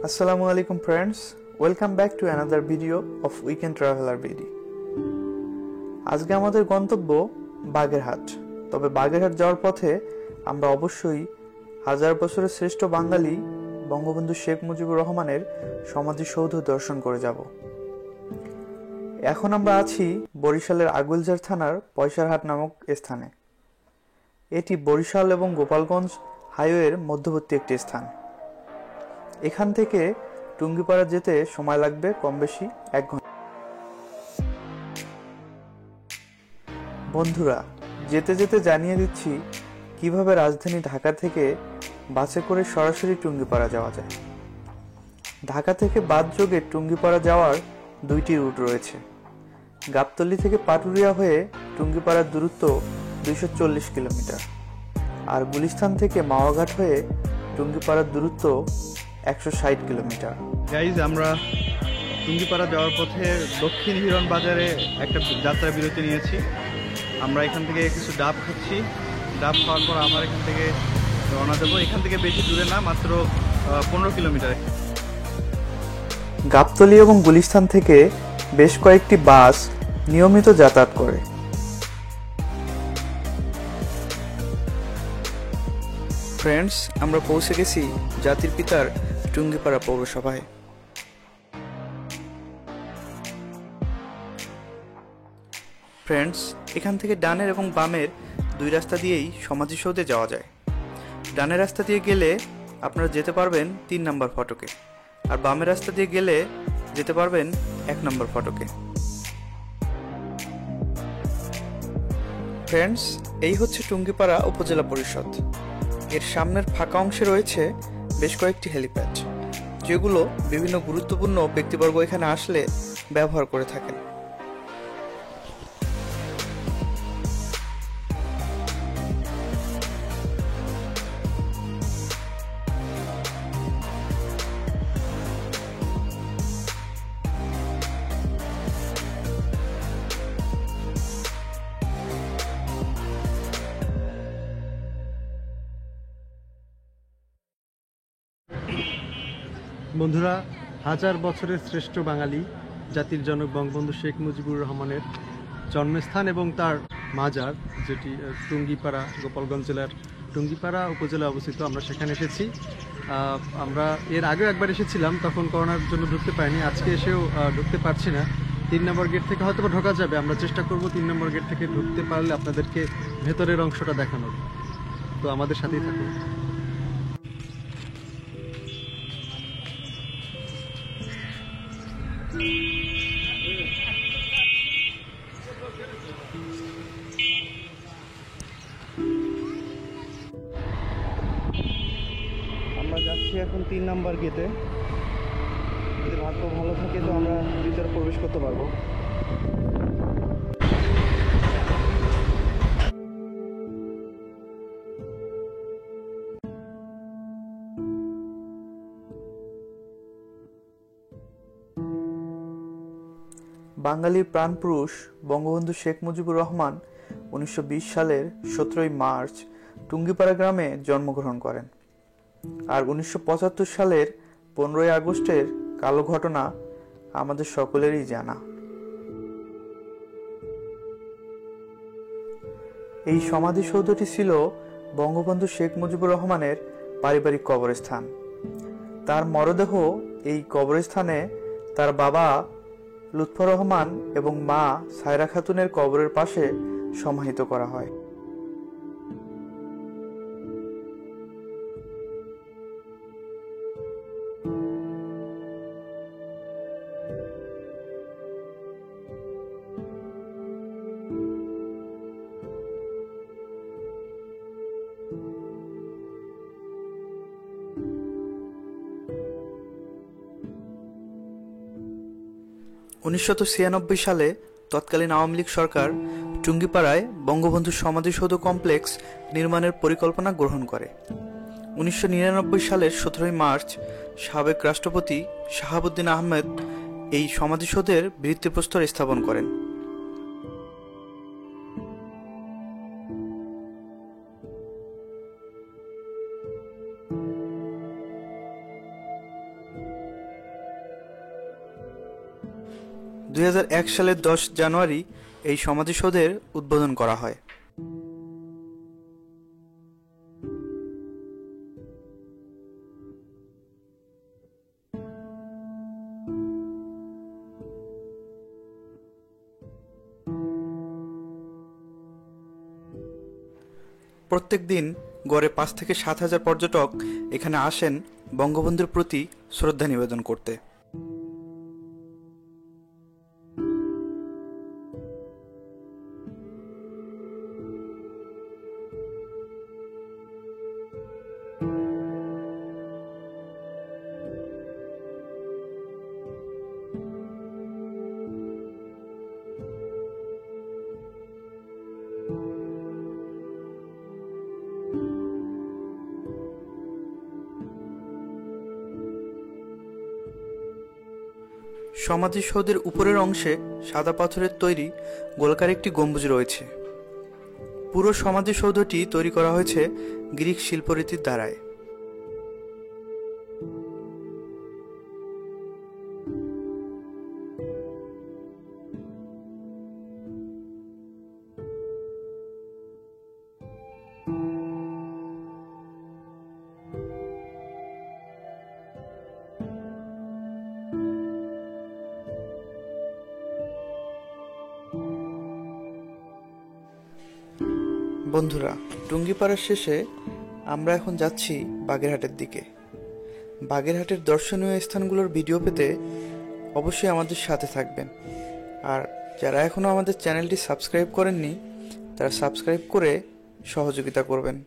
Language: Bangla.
Assalamu alaikum friends, welcome back to another video of Weekend Traveler BD. আজকে আমাদের গন্তব্য বাগেরহাট। তবে বাগেরহাট যাওয়ার পথে আমরা অবশ্যই হাজার বছরের শ্রেষ্ঠ বাঙালি বঙ্গবন্ধু শেখ মুজিবুর রহমানের সমাধিসৌধ দর্শন করে যাব। এখন আমরা আছি বরিশালের আগুলজার থানার পয়সারহাট নামক স্থানে। এটি বরিশাল এবং গোপালগঞ্জ হাইওয়ের মধ্যবর্তী একটি স্থান। এখান থেকে টুঙ্গিপাড়া যেতে সময় লাগবে কম বেশি 1 ঘন্টা। বন্ধুরা, যেতে যেতে জানিয়ে দিচ্ছি কিভাবে রাজধানী ঢাকা থেকে বাসে করে সরাসরি টুঙ্গিপাড়া যাওয়া যায়। ঢাকা থেকে বাসযোগে টুঙ্গিপাড়া যাওয়ার 2টি রুট রয়েছে। গাবতলী থেকে পাটুরিয়া হয়ে টুঙ্গিপাড়ার দূরত্ব 240 কিলোমিটার, আর গুলিস্তান থেকে মাওয়াঘাট হয়ে টুঙ্গিপাড়ার দূরত্ব 160 কিলোমিটার। গাইজ, আমরা টুঙ্গিপাড়া যাওয়ার পথে দক্ষিণ হিরণ বাজারে একটা যাত্রা বিরতি নিয়েছি। আমরা এখান থেকে কিছু ডাব খাচ্ছি। ডাব খাওয়ার পর আমার এখান থেকে রওনা দেবো। এখান থেকে বেশি দূরে না, মাত্র 15 কিলোমিটার। গাবতলী এবং গুলিস্তান থেকে বেশ কয়েকটি বাস নিয়মিত যাতায়াত করে। ফ্রেন্ডস, আমরা পৌঁছে গেছি জাতির পিতার টুঙ্গিপাড়া পৌরসভায়। ফ্রেন্ডস, এখান থেকে ডানের এবং বামের 2 রাস্তা দিয়েই সমাধিসৌধে যাওয়া যায়। ডানের রাস্তা দিয়ে গেলে আপনারা যেতে পারবেন 3 নম্বর ফটকে, আর বামের রাস্তা দিয়ে গেলে যেতে পারবেন 1 নম্বর ফটকে। ফ্রেন্ডস, এই হচ্ছে টুঙ্গিপাড়া উপজেলা পরিষদ। এর সামনের ফাঁকা অংশে রয়েছে বেশ কয়েকটি হেলিপ্যাড, যেগুলো বিভিন্ন গুরুত্বপূর্ণ ব্যক্তিবর্গ এখানে আসলে ব্যবহার করে থাকেন। বন্ধুরা, হাজার বছরের শ্রেষ্ঠ বাঙালি জাতির জনক বঙ্গবন্ধু শেখ মুজিবুর রহমানের জন্মস্থান এবং তার মাজার, যেটি টুঙ্গিপাড়া, গোপালগঞ্জ জেলার টুঙ্গিপাড়া উপজেলায় অবস্থিত, আমরা সেখানে এসেছি। আমরা এর আগেও একবার এসেছিলাম, তখন করোনার জন্য ঢুকতে পারিনি। আজকে এসেও ঢুকতে পারছি না। 3 নম্বর গেট থেকে হয়তো ঢোকা যাবে। আমরা চেষ্টা করব 3 নম্বর গেট থেকে ঢুকতে পারলে আপনাদেরকে ভেতরের অংশটা দেখানোর। তো আমাদের সাথেই থাকুন। আমরা যাচ্ছি এখন 3 নম্বর গেটে। যদি ভাগ্য ভালো থাকে তো আমরা ভিতরে প্রবেশ করতে পারবো। বাঙালির প্রাণপুরুষ বঙ্গবন্ধু শেখ মুজিবুর রহমান 1920 সালের 17 মার্চ টুঙ্গিপাড়া গ্রামে জন্মগ্রহণ করেন। আর 1975 সালের 15 আগস্টের কালো ঘটনা আমাদের সকলেরই জানা। এই সমাধিসৌধটি ছিল বঙ্গবন্ধু শেখ মুজিবুর রহমানের পারিবারিক কবরস্থান। তার মরদেহ এই কবরস্থানে তার বাবা লুৎফর রহমান এবং মা সায়রা খাতুনের কবরের পাশে সমাহিত করা হয়। (1996) সালে তৎকালীন আওয়ামী লীগ সরকার টুঙ্গিপাড়ায় বঙ্গবন্ধু সমাধিসৌধ কমপ্লেক্স নির্মাণের পরিকল্পনা গ্রহণ করে। 1999 সালের 17 মার্চ সাবেক রাষ্ট্রপতি শাহাবুদ্দিন আহমেদ এই সমাধিসৌধের ভিত্তিপ্রস্তর স্থাপন করেন। 2001 সালের 10 জানুয়ারি এই সমাধিসৌধের উদ্বোধন করা হয়। প্রত্যেক দিন গড়ে 5 থেকে 7 হাজার পর্যটক এখানে আসেন বঙ্গবন্ধুর প্রতি শ্রদ্ধা নিবেদন করতে। সমাধিসৌধের উপরের অংশে সাদা পাথরের তৈরি গোলাকার একটি গম্বুজ রয়েছে। পুরো সমাধিসৌধটি তৈরি করা হয়েছে গ্রিক শিল্পরীতির দ্বারায়। বন্ধুরা, টুঙ্গিপাড়ার শেষে আমরা এখন যাচ্ছি বাগেরহাটের দিকে। বাগেরহাটের দর্শনীয় স্থানগুলোর ভিডিও পেতে অবশ্যই আমাদের সাথে থাকবেন। আর যারা এখনও আমাদের চ্যানেলটি সাবস্ক্রাইব করেননি তারা সাবস্ক্রাইব করে সহযোগিতা করবেন।